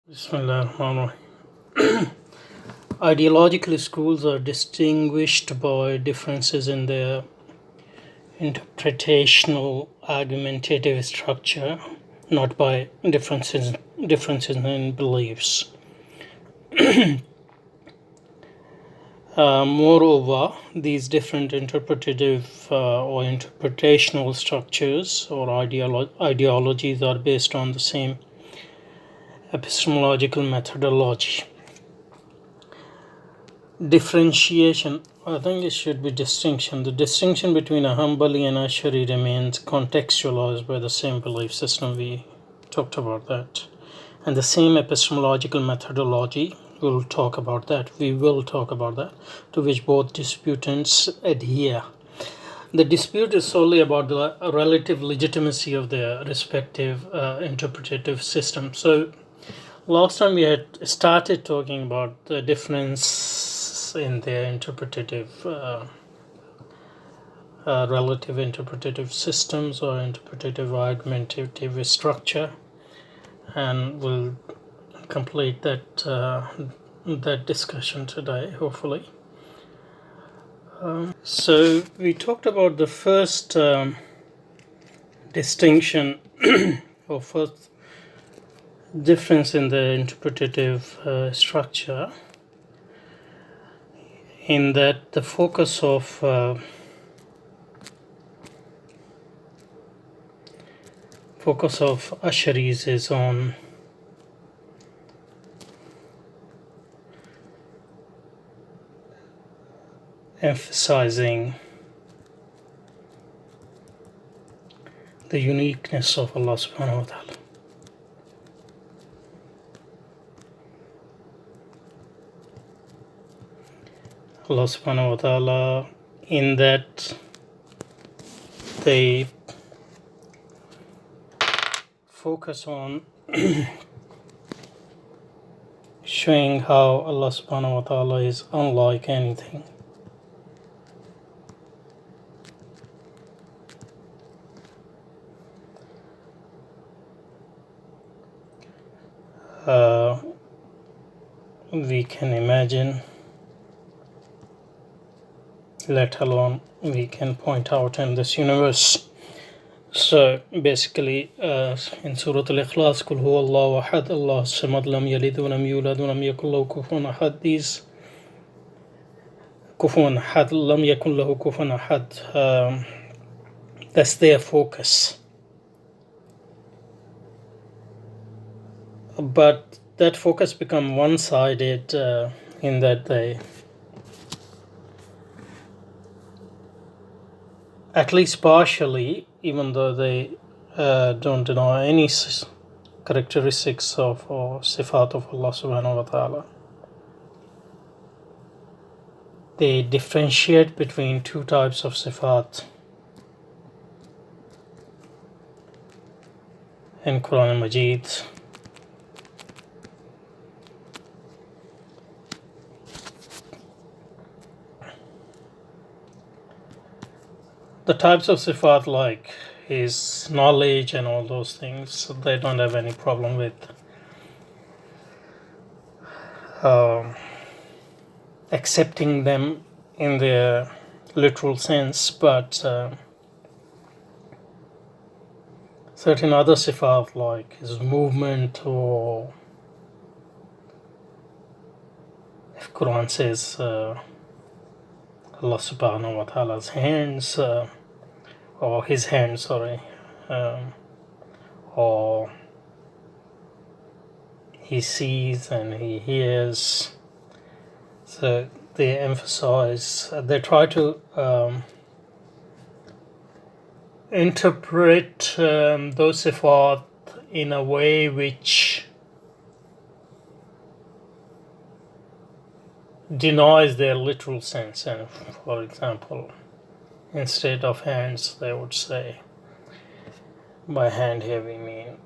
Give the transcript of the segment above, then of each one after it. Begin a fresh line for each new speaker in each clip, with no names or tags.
Bismillahirrahmanirrahim. Ideological schools are distinguished by differences in their interpretational argumentative structure, not by differences in beliefs. Moreover, these different interpretative or interpretational structures or ideologies are based on the same epistemological methodology. Differentiation, I think it should be distinction. The distinction between a Hanbali and Ashari remains contextualized by the same belief system. We talked about that. And the same epistemological methodology, we will talk about that, to which both disputants adhere. The dispute is solely about the relative legitimacy of their respective interpretative system. So last time we had started talking about the difference in their relative interpretative systems or interpretative argumentative structure, and we'll complete that discussion today, hopefully. So we talked about the first distinction or first difference in the interpretative structure, in that the focus of Asharis is on emphasizing the uniqueness of Allah subhanahu wa ta'ala. Allah subhanahu wa ta'ala, in that they focus on showing how Allah subhanahu wa ta'ala is unlike anything. We can imagine, let alone we can point out in this universe. So basically, in Surah Al-Ikhlas, Qul huwa Allahu ahad, Allahu samad, lam yalid wa lam yulad wa lam yakul lahu kufuwan ahad. These kufuwan ahad, lam yakul lahu kufuwan ahad. That's their focus. But that focus become one-sided in that they, at least partially, even though they don't deny any characteristics of or sifat of Allah subhanahu wa ta'ala, they differentiate between two types of sifat in Quran al-Majid. The types of sifat like his knowledge and all those things, so they don't have any problem with accepting them in their literal sense, but certain other sifat like his movement, or if Quran says Allah subhanahu wa ta'ala's hands, or his hands, or he sees and he hears. So they emphasize, they try to interpret those sifat in a way which denies their literal sense. And for example, instead of hands, they would say, by hand here we mean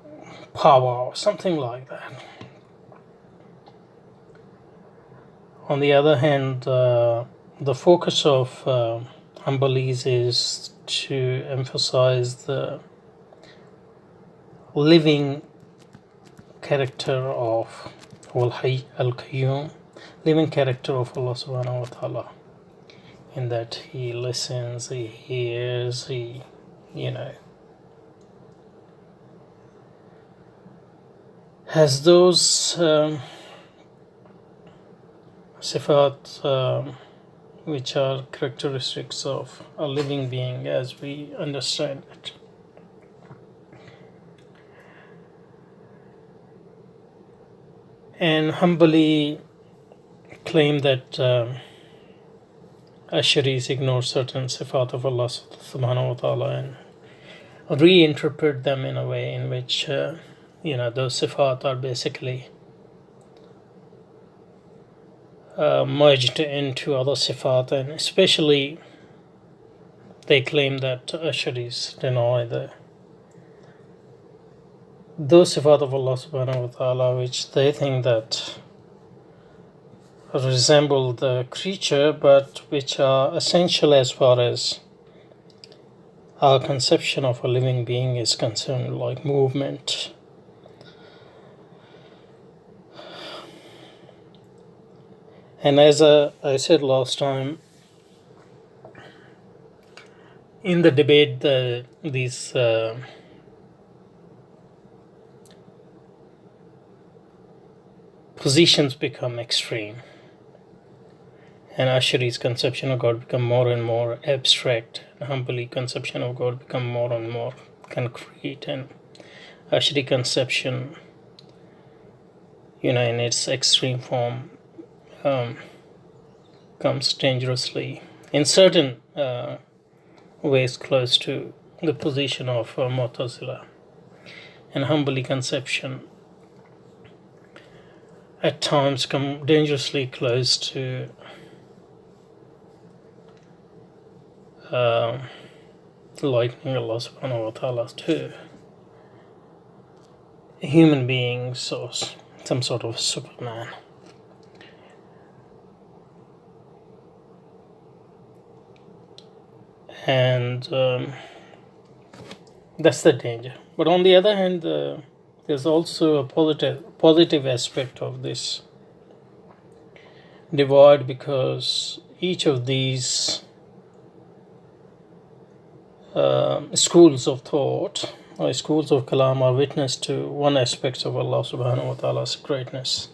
power or something like that. On the other hand, the focus of Hanbalis is to emphasize the living character of Al-Hayy Al-Qayyum, living character of Allah subhanahu wa ta'ala, in that he listens, he hears, he, has those sifat which are characteristics of a living being as we understand it. And Hanbali claim that Asharis ignore certain sifat of Allah subhanahu wa ta'ala and reinterpret them in a way in which those sifat are basically merged into other sifat, and especially they claim that Asharis deny those sifat of Allah subhanahu wa ta'ala which they think that resemble the creature but which are essential as far as our conception of a living being is concerned, like movement. And as I said last time, in the debate, these positions become extreme, and Ashari's conception of God become more and more abstract, and Hanbali conception of God become more and more concrete, and Ashari conception, in its extreme form, comes dangerously, in certain ways, close to the position of Mu'tazila. And Hanbali conception at times come dangerously close to likening Allah subhanahu wa ta'ala to human beings or some sort of Superman. And that's the danger. But on the other hand, there's also a positive aspect of this divide, because each of these schools of thought or schools of kalam are witness to one aspect of Allah subhanahu wa ta'ala's greatness,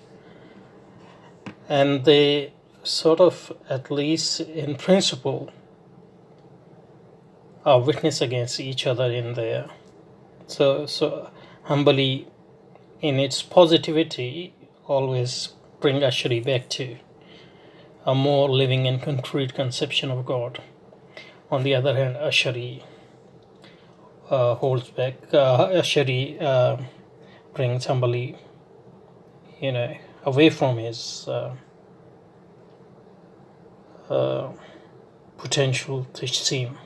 and they sort of, at least in principle, are witness against each other in there. So Hanbali, in its positivity, always bring Ashari back to a more living and concrete conception of God. On the other hand, Ashari holds back. Ashari brings Hanbali, away from his potential tajseem.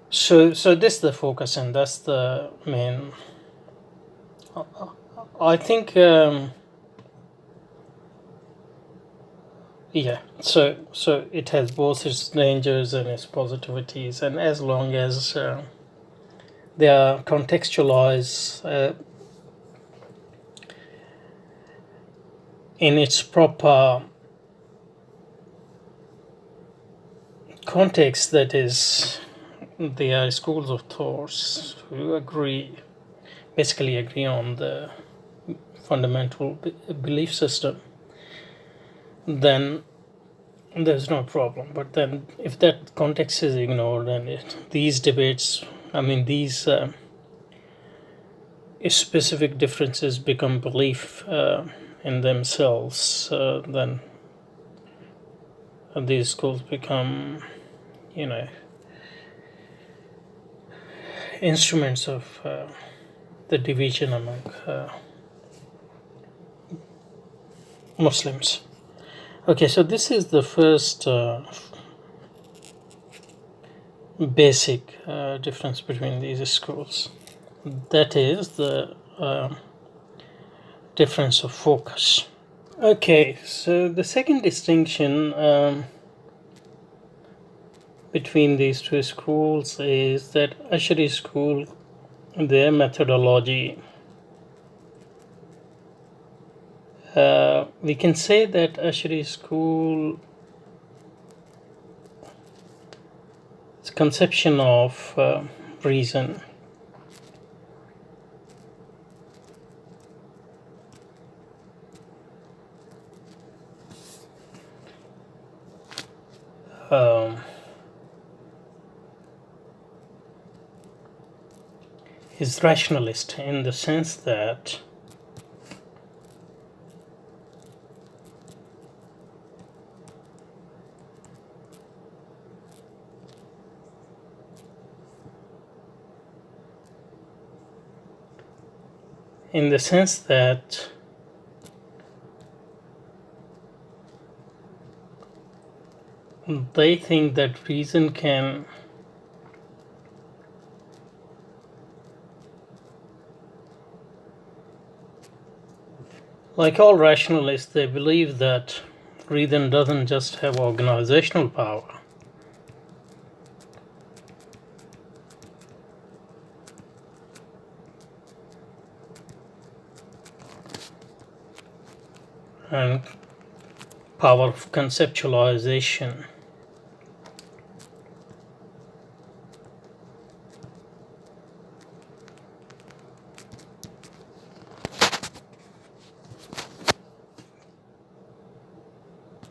So this is the focus, and that's the main. I think. So it has both its dangers and its positivities, and as long as they are contextualized in its proper context, that is, they are schools of thoughts who basically agree on the fundamental belief system, then there's no problem. But then if that context is ignored and these debates, these specific differences become belief in themselves, then these schools become, instruments of the division among Muslims. Okay, so this is the first basic difference between these schools. That is the difference of focus. Okay, so the second distinction between these two schools is that Ashari school their methodology, we can say that Ashari school's conception of reason is rationalist, in the sense that they think that reason can like all rationalists, they believe that reason doesn't just have organizational power. And power of conceptualization.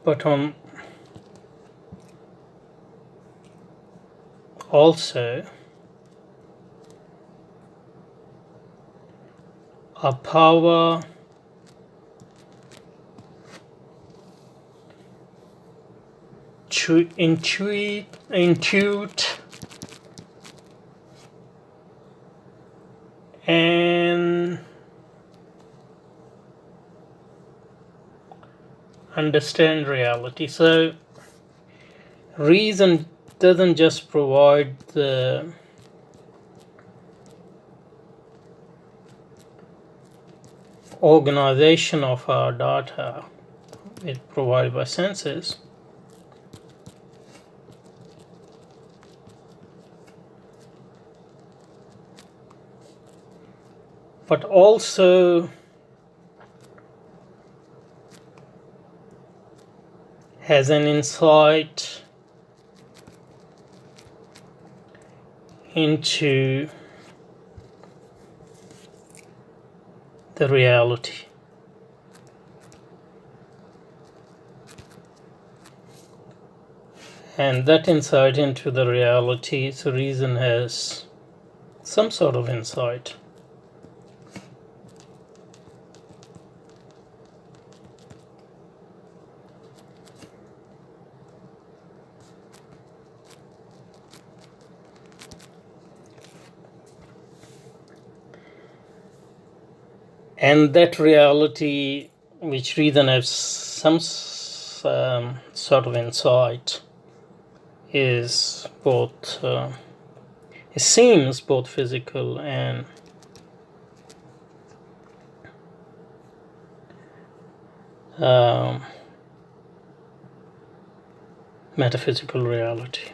But also a power to intuit and understand reality. So reason doesn't just provide the organization of our data provided by senses, but also has an insight into the reality. And that insight into the reality, so reason has some sort of insight. And that reality, which reason has some sort of insight, is both, it seems both physical and metaphysical reality.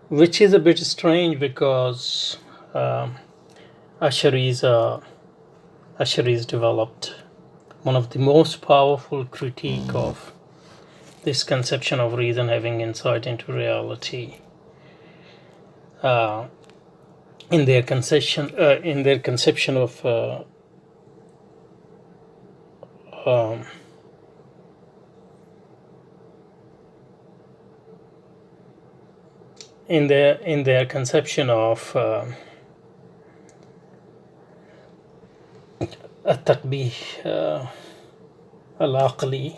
Which is a bit strange, because Ashari's developed one of the most powerful critique of this conception of reason having insight into reality in their conception of in their conception of التقبيح العقلي.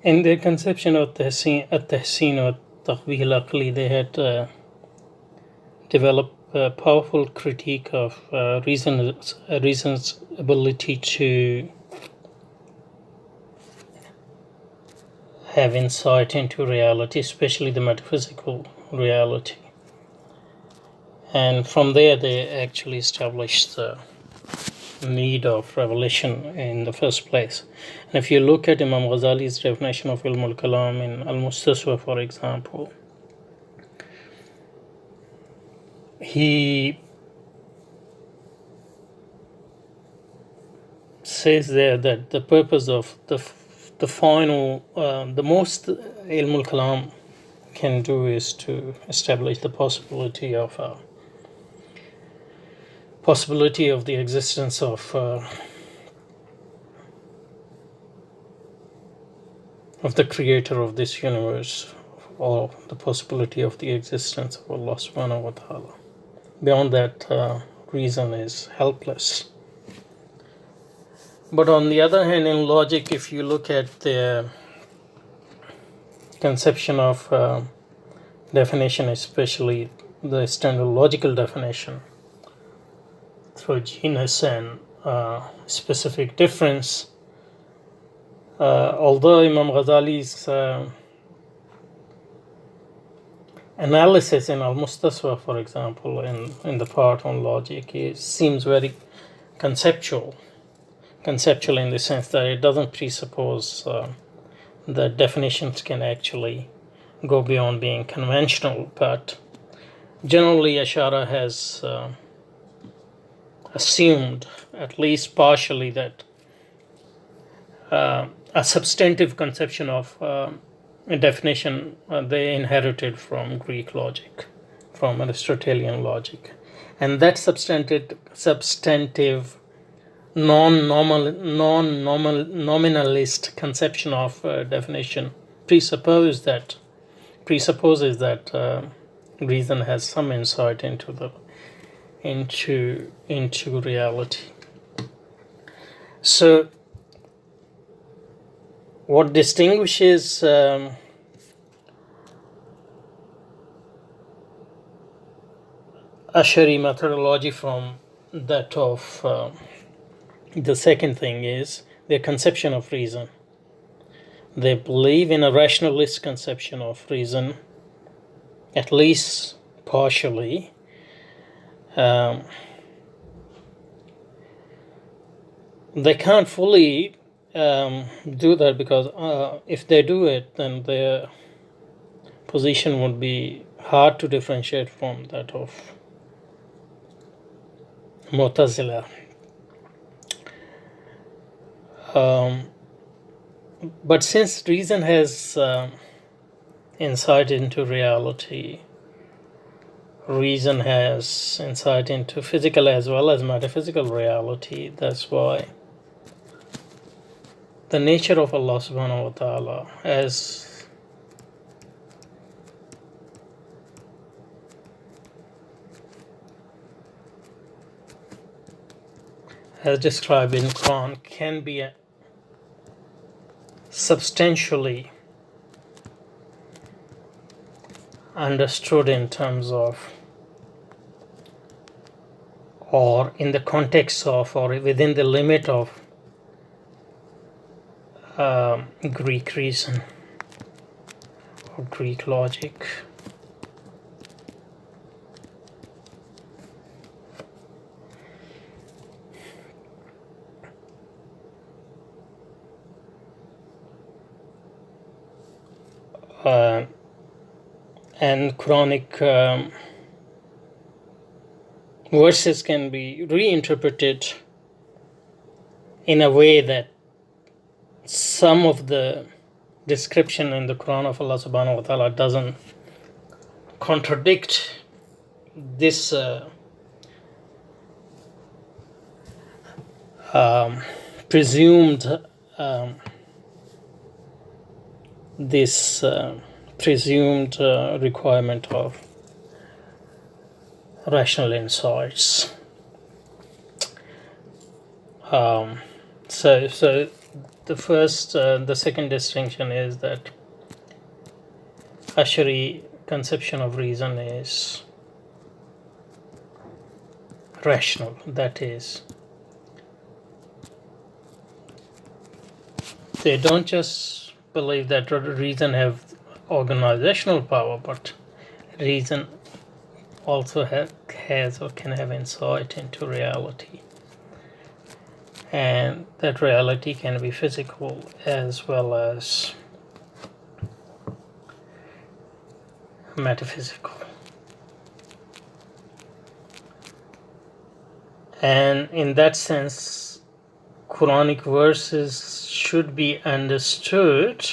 In their conception of التحسين والتقبيح العقلي, they had developed a powerful critique of reason's ability to have insight into reality, especially the metaphysical reality. And from there they actually established the need of revelation in the first place. And if you look at Imam Ghazali's definition of Ilm al-Kalam in Al-Mustaswa, for example, he says there that the purpose of the final, the most Ilm al-Kalam can do is to establish the possibility of the existence of the creator of this universe, or the possibility of the existence of Allah subhanahu wa ta'ala. Beyond that, reason is helpless. But on the other hand, in logic, if you look at the conception of definition, especially the standard logical definition, through genus and specific difference, although Imam Ghazali's analysis in Al-Mustaswa, for example, in the part on logic, seems very conceptual in the sense that it doesn't presuppose that definitions can actually go beyond being conventional, but generally Ashari has assumed, at least partially, that a substantive conception of a definition they inherited from Greek logic, from Aristotelian logic, and that substantive non-nominalist conception of definition presupposes that reason has some insight into reality. So what distinguishes Ashari methodology from that of the second thing is their conception of reason. They believe in a rationalist conception of reason, at least partially. They can't fully do that, because if they do it, then their position would be hard to differentiate from that of Mu'tazila. But since reason has insight into reality, reason has insight into physical as well as metaphysical reality, that's why the nature of Allah subhanahu wa ta'ala as described in Quran can be substantially understood in terms of, or in the context of, or within the limit of Greek reason or Greek logic. And Quranic verses can be reinterpreted in a way that some of the description in the Quran of Allah subhanahu wa ta'ala doesn't contradict this presumed requirement of rational insights. So the second distinction is that Ashari conception of reason is rational. That is, they don't just believe that reason have organizational power, but reason also has or can have insight into reality. and that reality can be physical as well as metaphysical. And in that sense, Quranic verses should be understood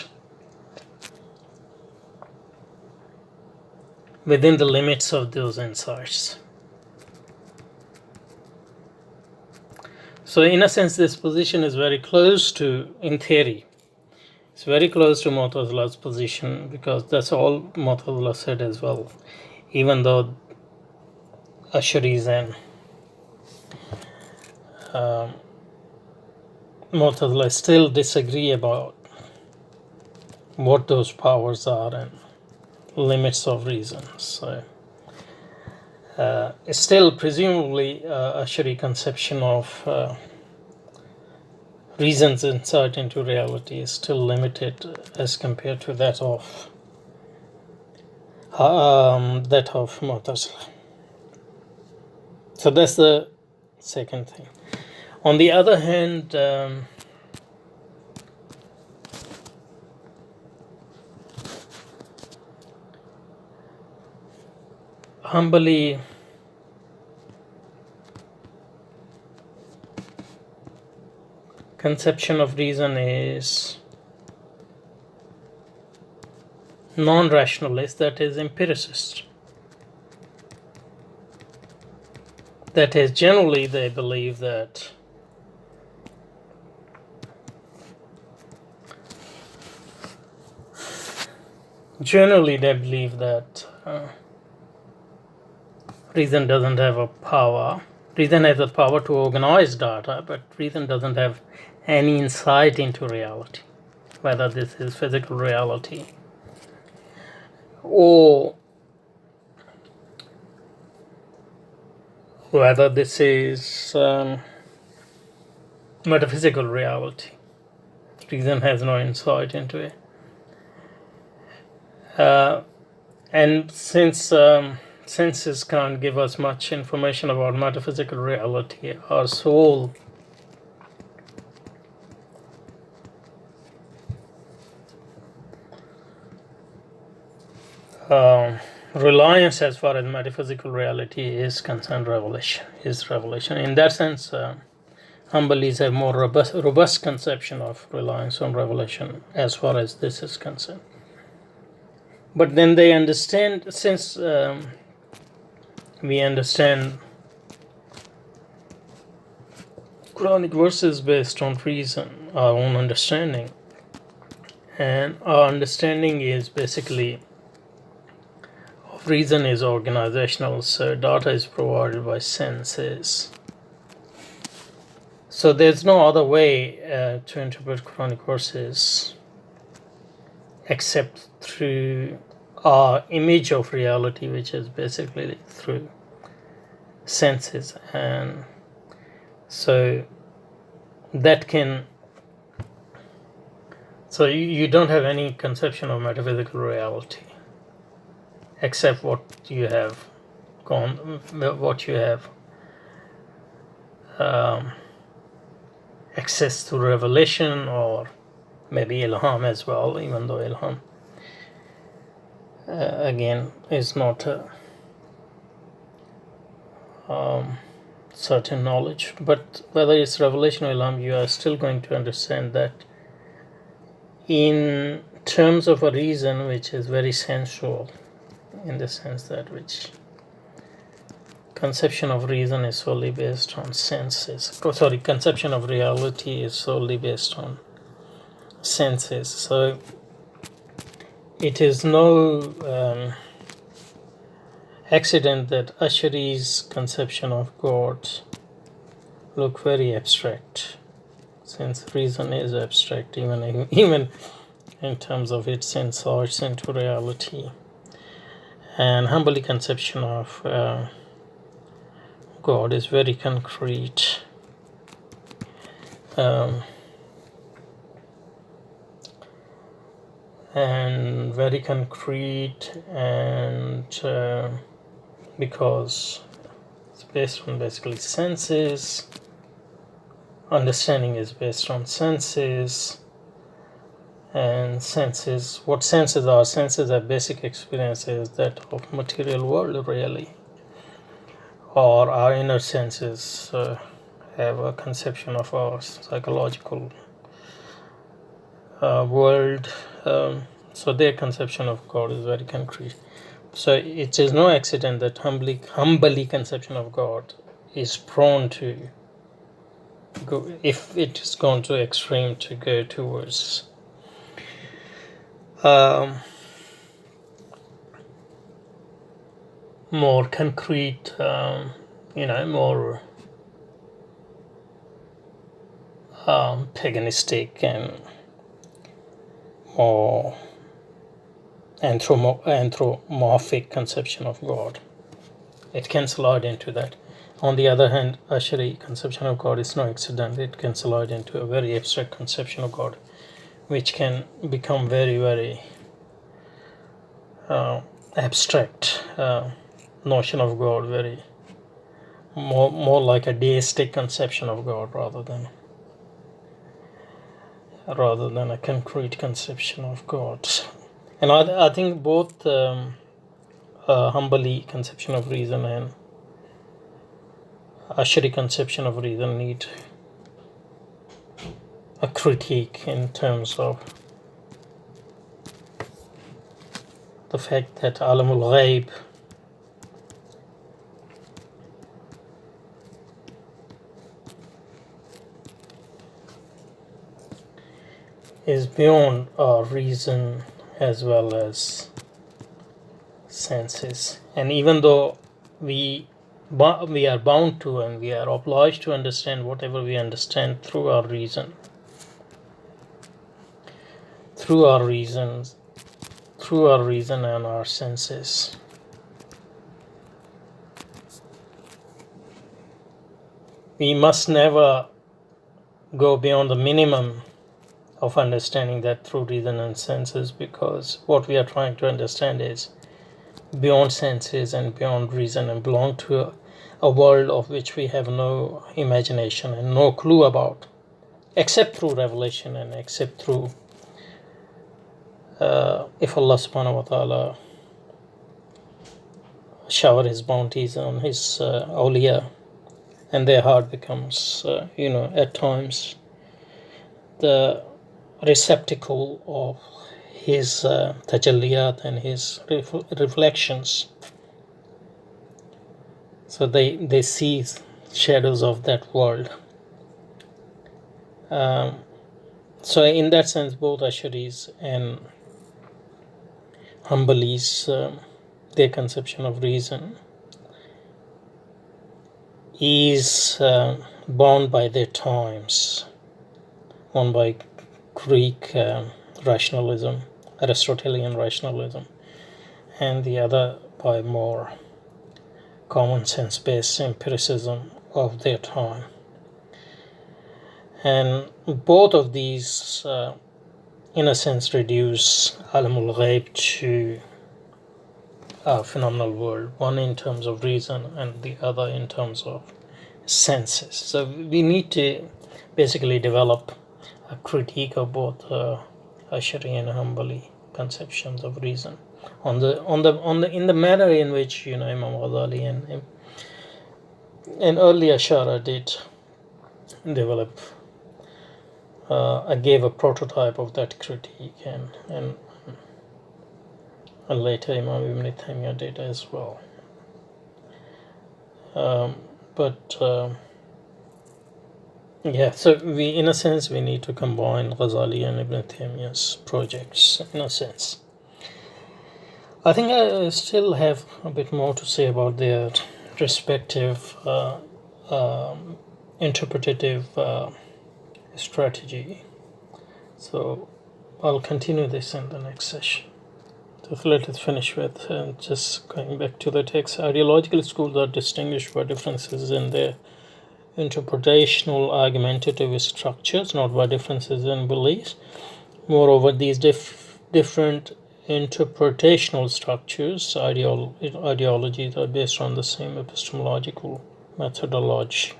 within the limits of those insights. So in a sense, this position is very close to, in theory, it's very close to Mu'tazila's position, because that's all Mu'tazila said as well, even though Asharis and Mu'tazila still disagree about what those powers are and limits of reason. So still, presumably, Ashari conception of reason's insight into reality is still limited as compared to that of Mu'tazila. So that's the second thing. On the other hand, Hanbali conception of reason is non-rationalist, that is empiricist. That is, generally they believe that reason doesn't have a power. Reason has the power to organize data, but reason doesn't have any insight into reality, whether this is physical reality or whether this is metaphysical reality. Reason has no insight into it. And since senses can't give us much information about metaphysical reality, our soul reliance as far as metaphysical reality is concerned is revelation. In that sense, Hanbalis have more robust conception of reliance on revelation as far as this is concerned. But then they understand, since we understand Quranic verses based on reason, our own understanding, and our understanding is basically of reason is organizational, so data is provided by senses. So there's no other way to interpret Quranic verses except through our image of reality, which is basically through senses. And so that can, so you don't have any conception of metaphysical reality except what you have access to revelation, or maybe ilham as well, even though ilham again is not a certain knowledge. But whether it's revelation or ilham, you are still going to understand that in terms of a reason which is very sensual, in the sense that which conception of reason is solely based on senses. Conception of reality is solely based on senses. So it is no accident that Ashari's conception of God look very abstract, since reason is abstract even in terms of its insights into reality. And Hanbali conception of God is very concrete. And very concrete, and because it's based on basically senses, understanding is based on senses, and senses, what senses are? Senses are basic experiences that of material world, really, or our inner senses have a conception of our psychological world. So their conception of God is very concrete. So it is no accident that Hanbali conception of God is prone to go, if it is gone to extreme, to go towards more concrete, more paganistic and more anthropomorphic conception of God. It can slide into that. On the other hand, Ashari conception of God is no accident. It can slide into a very abstract conception of God, which can become very, very abstract notion of God, very more like a deistic conception of God rather than a concrete conception of God. And I think both Hanbali conception of reason and Ashari conception of reason need a critique in terms of the fact that Alamul Ghaib is beyond our reason as well as senses. And even though we are bound to and we are obliged to understand whatever we understand through our reason, through our reason and our senses, we must never go beyond the minimum of understanding that through reason and senses, because what we are trying to understand is beyond senses and beyond reason and belong to a world of which we have no imagination and no clue about, except through revelation and except through if Allah subhanahu wa ta'ala shower his bounties on his awliya and their heart becomes at times the receptacle of his tajalliyat and his reflections. So they see shadows of that world. So in that sense, both Ashari's and Hanbali's, their conception of reason is bound by their times, one by Greek rationalism, Aristotelian rationalism, and the other by more common sense based empiricism of their time. And both of these in a sense reduce Alamul Ghaib to a phenomenal world, one in terms of reason and the other in terms of senses. So we need to basically develop a critique of both Ashari and Hanbali conceptions of reason in the manner in which Imam Ghazali and early Ashara did develop. I gave a prototype of that critique, and later Imam Ibn Taymiyyah did as well. So we, in a sense, we need to combine Ghazali and Ibn Taymiyyah's projects, in a sense. I think I still have a bit more to say about their respective interpretative strategy. So I'll continue this in the next session. So let us finish with just going back to the text. Ideological schools are distinguished by differences in their interpretational argumentative structures, not by differences in beliefs. Moreover, these different interpretational structures, ideologies, are based on the same epistemological methodology.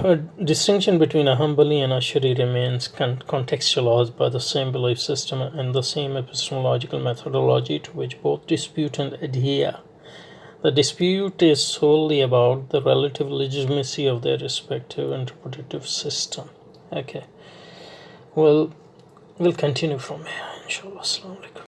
A distinction between a Hanbali and Ashari remains contextualized by the same belief system and the same epistemological methodology to which both dispute and adhere. The dispute is solely about the relative legitimacy of their respective interpretative system. Okay, well, we'll continue from here, inshallah. Assalamu alaikum.